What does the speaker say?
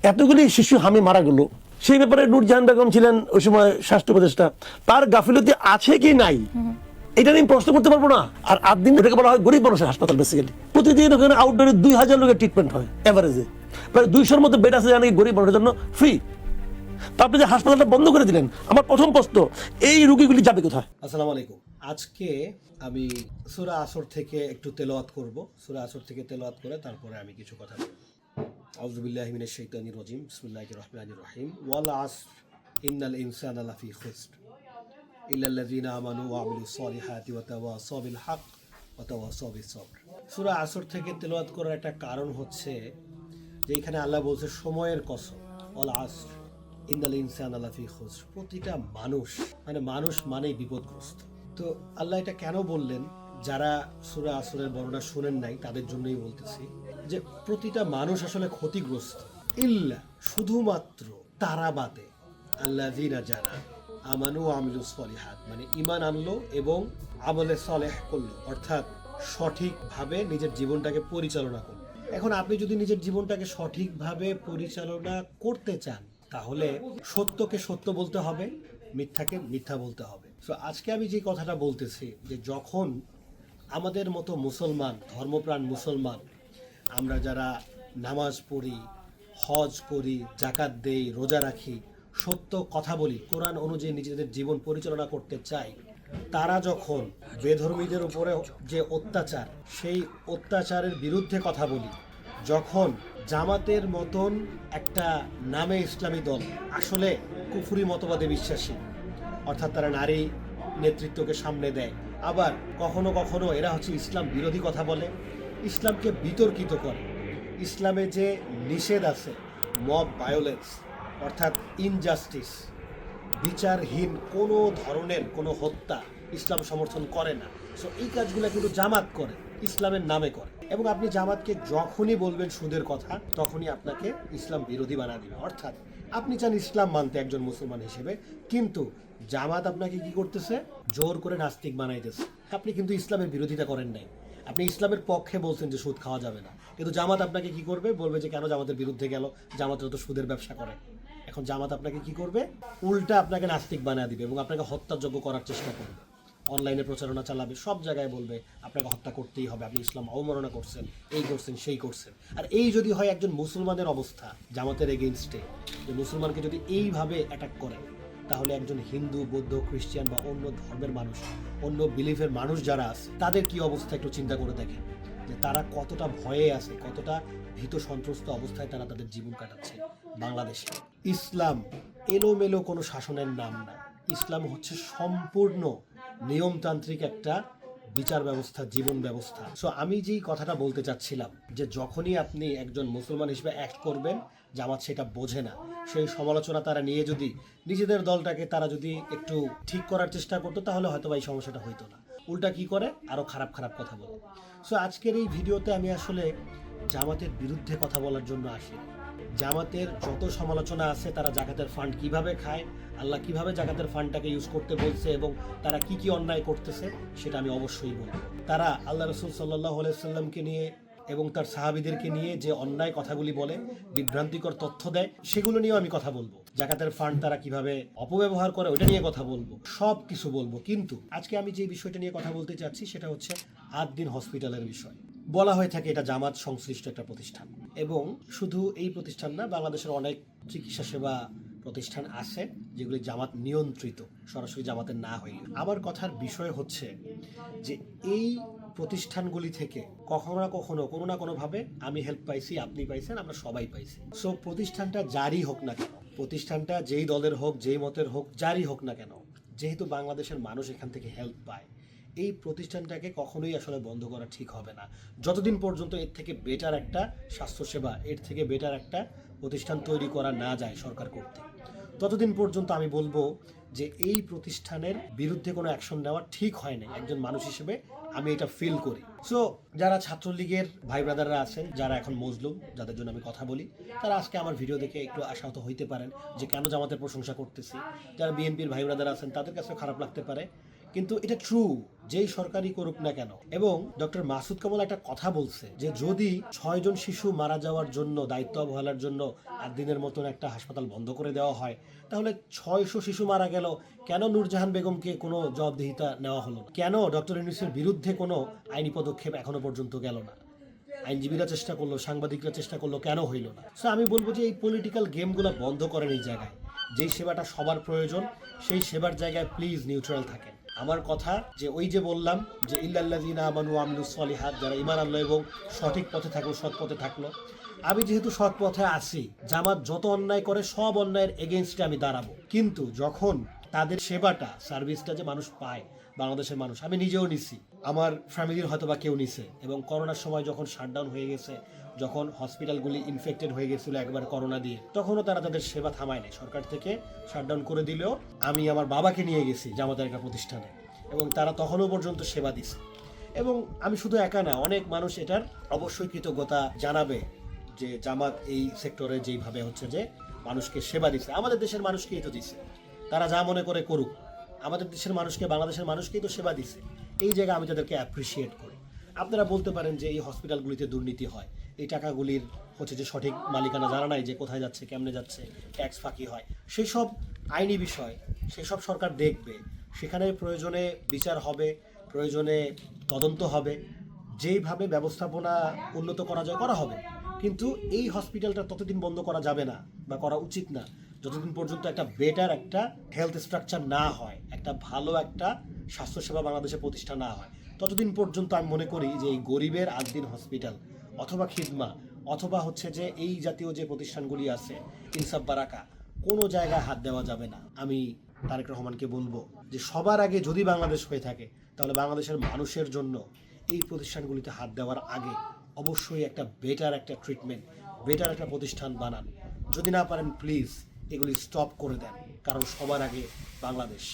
এতগুলি শিশু হামি মারা গেল, সেই ব্যাপারে নূরজাহান বেগম ছিলেন ওই সময় স্বাস্থ্য উপদেষ্টা, তার গাফিলতি আছে কি নাই এটা নিয়ে প্রশ্ন করতে পারবো না। আর 8 দিন এটাকে বলা হয় গরিব মানুষের হাসপাতাল। বেসিক্যালি প্রতিদিন ওখানে আউটডোরে 2000 লোকের ট্রিটমেন্ট হয় এভারেজে, প্রায় 200-র মতো বেড আছে জানি গরিব মানুষের জন্য ফ্রি। তারপরে যে হাসপাতালটা বন্ধ করে দিলেন, আমার প্রথম প্রশ্ন, এই রোগীগুলি যাবে কোথায়? আসসালামু আলাইকুম। আজকে আমি সূরা আসর থেকে একটু তেলাওয়াত করব। সূরা আসর থেকে তেলাওয়াত করে তারপরে আমি কিছু কথা বলব। আউযু বিল্লাহি মিনাশ শাইতানির রাজিম। বিসমিল্লাহির রহমানির রহিম। ওয়াল আসর ইন্নাল ইনসানা লাফি খুসর ইল্লাল্লাযিনা আমানু ওয়া আমিলুস সলিহাতি ওয়া তাওয়াসাউ বিল হক ওয়া তাওয়াসাউ বিস সবর। সূরা আসর থেকে তেলাওয়াত করার একটা কারণ হচ্ছে যে এখানে আল্লাহ বলছে সময়ের কসম, ওয়াল আসর ইন্নাল ইনসানা লাফি খুসর। প্রতিটা মানুষ মানুষ মানেই বিপদগ্রস্ত। তো আল্লাহ এটা কেন বললেন? যারা সূরা আসরের বর্ণনা শুনেন নাই তাদের জন্যই বলতেছি যে প্রতিটা মানুষ আসলে ক্ষতিগ্রস্ত, ইল্লা শুধুমাত্র তারা বাদে আল্লাযিনা যারা আমানু ওয়া আমিলুস সলিহাত, ঈমান আনলো এবং আমলে সলেহ করলো, অর্থাৎ সঠিকভাবে নিজের জীবনটাকে পরিচালনা করলো। এখন আপনি যদি নিজের জীবনটাকে সঠিকভাবে পরিচালনা করতে চান তাহলে সত্যকে সত্য বলতে হবে, মিথ্যাকে মিথ্যা বলতে হবে। সো আজকে আমি যে কথাটা বলতেছি যে যখন আমাদের মতো মুসলমান, ধর্মপ্রাণ মুসলমান, আমরা যারা নামাজ পড়ি, হজ করি, জাকাত দেই, রোজা রাখি, সত্য কথা বলি, কোরআন অনুযায়ী নিজেদের জীবন পরিচালনা করতে চাই, তারা যখন বেধর্মীদের উপরে যে অত্যাচার, সেই অত্যাচারের বিরুদ্ধে কথা বলি, যখন জামাতের মতন একটা নামে ইসলামী দল আসলে কুফরি মতবাদে বিশ্বাসী, অর্থাৎ তারা নারী নেতৃত্বকে সামনে দেয়, আবার কখনো কখনো এরা হচ্ছে ইসলাম বিরোধী কথা বলে, ইসলামকে বিতর্কিত করে, ইসলামে যে নিষেধ আছে মব ভায়োলেন্স অর্থাৎ ইনজাস্টিস, বিচারহীন কোনো ধরনের কোনো হত্যা ইসলাম সমর্থন করে না। সো এই কাজগুলো কিন্তু জামাত করে, ইসলামের নামে করে। এবং আপনি জামাতকে যখনই বলবেন সুদের কথা তখনই আপনাকে ইসলাম বিরোধী বানা দিবে। অর্থাৎ আপনি চান ইসলাম মানতে একজন মুসলমান হিসেবে, কিন্তু জামাত আপনাকে কি করতেছে? জোর করে নাস্তিক বানাইতেছে। আপনি কিন্তু ইসলামের বিরোধিতা করেন নাই, আপনি ইসলামের পক্ষে বলছেন যে সুদ খাওয়া যাবে না, কিন্তু জামাত আপনাকে কি করবে? বলবে যে কেন জামাতের বিরুদ্ধে গেল, জামাতের তো সুদের ব্যবসা করে। এখন জামাত আপনাকে কি করবে? উল্টা আপনাকে নাস্তিক বানিয়ে দিবে এবং আপনাকে হত্যাযোগ্য করার চেষ্টা করবে। অনলাইনে প্রচারণা চালাবে, সব জায়গায় বলবে আপনাকে হত্যা করতেই হবে, আপনি ইসলাম অবমাননা করছেন, এই করছেন সেই করছেন। আর এই যদি হয় একজন মুসলমানের অবস্থা জামাতের এগেইনস্টে, যে মুসলমানকে যদি এইভাবে অ্যাটাক করে, তাহলে একজন হিন্দু, বৌদ্ধ, খ্রিস্টান বা অন্য ধর্মের মানুষ, অন্য বিলিফের মানুষ যারা আছে তাদের কি অবস্থা একটু চিন্তা করে দেখেন, যে তারা কতটা ভয়ে আছে, কতটা ভীত সন্ত্রস্ত অবস্থায় তারা তাদের জীবন কাটাচ্ছে বাংলাদেশে। ইসলাম এলোমেলো কোনো শাসনের নাম না, ইসলাম হচ্ছে সম্পূর্ণ নিয়মতান্ত্রিক একটা বিচার ব্যবস্থা, জীবন ব্যবস্থা। সো আমি যেই কথাটা বলতে চাচ্ছিলাম যে যখনই আপনি একজন মুসলমান হিসেবে অ্যাক্ট করবেন, জামাত সেটা বোঝে না, সেই সমালোচনা তারা নিয়ে যদি নিজেদের দলটাকে তারা যদি একটু ঠিক করার চেষ্টা করতো তাহলে হয়তো এই সমস্যাটা হইতো না। উল্টা কি করে? আরো খারাপ খারাপ কথা বলে। সো আজকের এই ভিডিওতে আমি আসলে জামাতের বিরুদ্ধে কথা বলার জন্য আসি। জামাতের যত সমালোচনা আছে, তারা জাকাতের ফান্ড কিভাবে খায়, আল্লাহ কিভাবে জাকাতের ফান্ডটাকে ইউজ করতে বলছে এবং তারা কি কি অন্যায় করতেছে সেটা আমি অবশ্যই বলবো। তারা আল্লাহ রসুল সাল্লাল্লাহু আলাইহি সাল্লামকে নিয়ে এবং তার সাহাবীদেরকে নিয়ে যে অন্যায় কথাগুলি বলে, বিভ্রান্তিকর তথ্য দেয়, সেগুলো নিয়েও আমি কথা বলবো। জাকাতের ফান্ড তারা কিভাবে অপব্যবহার করে ওটা নিয়ে কথা বলবো, সব কিছু বলবো। কিন্তু আজকে আমি যে বিষয়টা নিয়ে কথা বলতে চাচ্ছি সেটা হচ্ছে 8 দিন হসপিটালের বিষয়। বলা হয়ে থাকে এটা জামাত সংশ্লিষ্ট একটা প্রতিষ্ঠান, এবং শুধু এই প্রতিষ্ঠান না, বাংলাদেশের অনেক চিকিৎসা সেবা প্রতিষ্ঠান আছে যেগুলি জামাত নিয়ন্ত্রিত, সরাসরি জামাতের না হইলে। আমার কথার বিষয় হচ্ছে যে এই প্রতিষ্ঠানগুলি থেকে কখনো না কখনো, কোনো না কোনোভাবে আমি হেল্প পাইছি, আপনি পাইছেন, আমরা সবাই পাইছি। সো প্রতিষ্ঠানটা যারই হোক না কেন, প্রতিষ্ঠানটা যেই দলের হোক, যেই মতের হোক, যারই হোক না কেন, যেহেতু বাংলাদেশের মানুষ এখান থেকে হেল্প পায়, এই প্রতিষ্ঠানটাকে কখনোই আসলে বন্ধ করা ঠিক হবে না, যতদিন পর্যন্ত এর থেকে বেটার একটা স্বাস্থ্যসেবা, এর থেকে বেটার একটা প্রতিষ্ঠান তৈরি করা না যায় সরকার কর্তৃক। ততদিন পর্যন্ত আমি বলবো যে এই প্রতিষ্ঠানের বিরুদ্ধে কোনো অ্যাকশন নেওয়া ঠিক হয় না। একজন মানুষ হিসেবে আমি এটা ফিল করি। সো যারা ছাত্রলীগের ভাই ব্রাদাররা আছেন, যারা এখন মজলুম, যাদের জন্য আমি কথা বলি, তারা আজকে আমার ভিডিও দেখে একটু আশাহত হইতে পারেন যে কেন জামাতের প্রশংসা করতেছি। যারা বিএনপির ভাই ব্রাদার আছেন তাদের কাছে খারাপ লাগতে পারে, কিন্তু এটা ট্রু, যেই সরকারই করুক না কেন। এবং ডক্টর মাসুদ কামাল একটা কথা বলছে যে যদি 6 জন শিশু মারা যাওয়ার জন্য, দায়িত্ব অবহেলার জন্য দিনের মতন একটা হাসপাতাল বন্ধ করে দেওয়া হয়, তাহলে 600 শিশু মারা গেল, কেন নূরজাহান বেগমকে কোনো জবাবদিহিতা নেওয়া হলো না? কেন ডক্টর ইউনূসের বিরুদ্ধে কোনো আইনি পদক্ষেপ এখনো পর্যন্ত গেল না? আইনজীবীরা চেষ্টা করলো, সাংবাদিকরা চেষ্টা করলো, কেন হইল না? সো আমি বলবো যে এই পলিটিক্যাল গেমগুলো বন্ধ করেন এই জায়গায়। যেই সেবাটা সবার প্রয়োজন সেই সেবার জায়গায় প্লিজ নিউট্রাল থাকেন। আমার কথা যে ওই যে বললাম যে ইল্লাল্লাযিনা আমানু ওয়া আমিলুস সলিহাত, যারা ঈমান আনলো এবং সঠিক পথে থাকলো, সৎ পথে থাকলো। আমি যেহেতু সৎ পথে আছি, জামাত যত অন্যায় করে সব অন্যায়ের এগেইনস্টে আমি দাঁড়াবো। কিন্তু যখন তাদের সেবাটা, সার্ভিসটা যে মানুষ পায়, বাংলাদেশের মানুষ, আমি নিজেও নিছি, আমার ফ্যামিলির হয়তো বা কেউ নিছে, এবং করোনার সময় যখন শাটডাউন হয়ে গেছে, যখন হসপিটালগুলি ইনফেক্টেড হয়ে গেছিল একবার করোনা দিয়ে, তখনও তারা তাদের সেবা থামায় নাই। সরকার থেকে শাটডাউন করে দিলেও আমি আমার বাবাকে নিয়ে গেছি জামাতের একটা প্রতিষ্ঠানে, এবং তারা তখনও পর্যন্ত সেবা দিছে। এবং আমি শুধু একা না, অনেক মানুষ এটার অবশ্যই কৃতজ্ঞতা জানাবে যে জামাত এই সেক্টরে যেইভাবে হচ্ছে যে মানুষকে সেবা দিছে, আমাদের দেশের মানুষকেই তো দিছে। তারা যা মনে করে করুক, আমাদের দেশের মানুষকে, বাংলাদেশের মানুষকেই তো সেবা দিছে। এই জায়গায় আমি তাদেরকে অ্যাপ্রিসিয়েট করি। আপনারা বলতে পারেন যে এই হসপিটালগুলিতে দুর্নীতি হয়, এই টাকাগুলির হচ্ছে যে সঠিক মালিকানা জানা নাই, যে কোথায় যাচ্ছে, কেমনে যাচ্ছে, ট্যাক্স ফাঁকি হয়, সেই সব আইনি বিষয়, সেই সব সরকার দেখবে। সেখানে প্রয়োজনে বিচার হবে, প্রয়োজনে তদন্ত হবে, যেইভাবে ব্যবস্থাপনা উন্নত করা যায় করা হবে। কিন্তু এই হসপিটালটা ততদিন বন্ধ করা যাবে না বা করা উচিত না যতদিন পর্যন্ত একটা বেটার একটা হেলথ স্ট্রাকচার না হয়, একটা ভালো একটা স্বাস্থ্যসেবা বাংলাদেশে প্রতিষ্ঠা না হয়, ততদিন পর্যন্ত আমি মনে করি যে এই গরিবের আদ্দিন হসপিটাল অথবা খিদমা অথবা হচ্ছে যে এই জাতীয় যে প্রতিষ্ঠানগুলি আছে, ইনসাফ বারাকা, কোনো জায়গায় হাত দেওয়া যাবে না। আমি তারেক রহমানকে বলবো যে সবার আগে যদি বাংলাদেশ হয়ে থাকে, তাহলে বাংলাদেশের মানুষের জন্য এই প্রতিষ্ঠানগুলিতে হাত দেওয়ার আগে অবশ্যই একটা বেটার একটা ট্রিটমেন্ট, বেটার একটা প্রতিষ্ঠান বানান। যদি না পারেন প্লিজ এগুলি স্টপ করে দেন, কারণ সবার আগে বাংলাদেশ।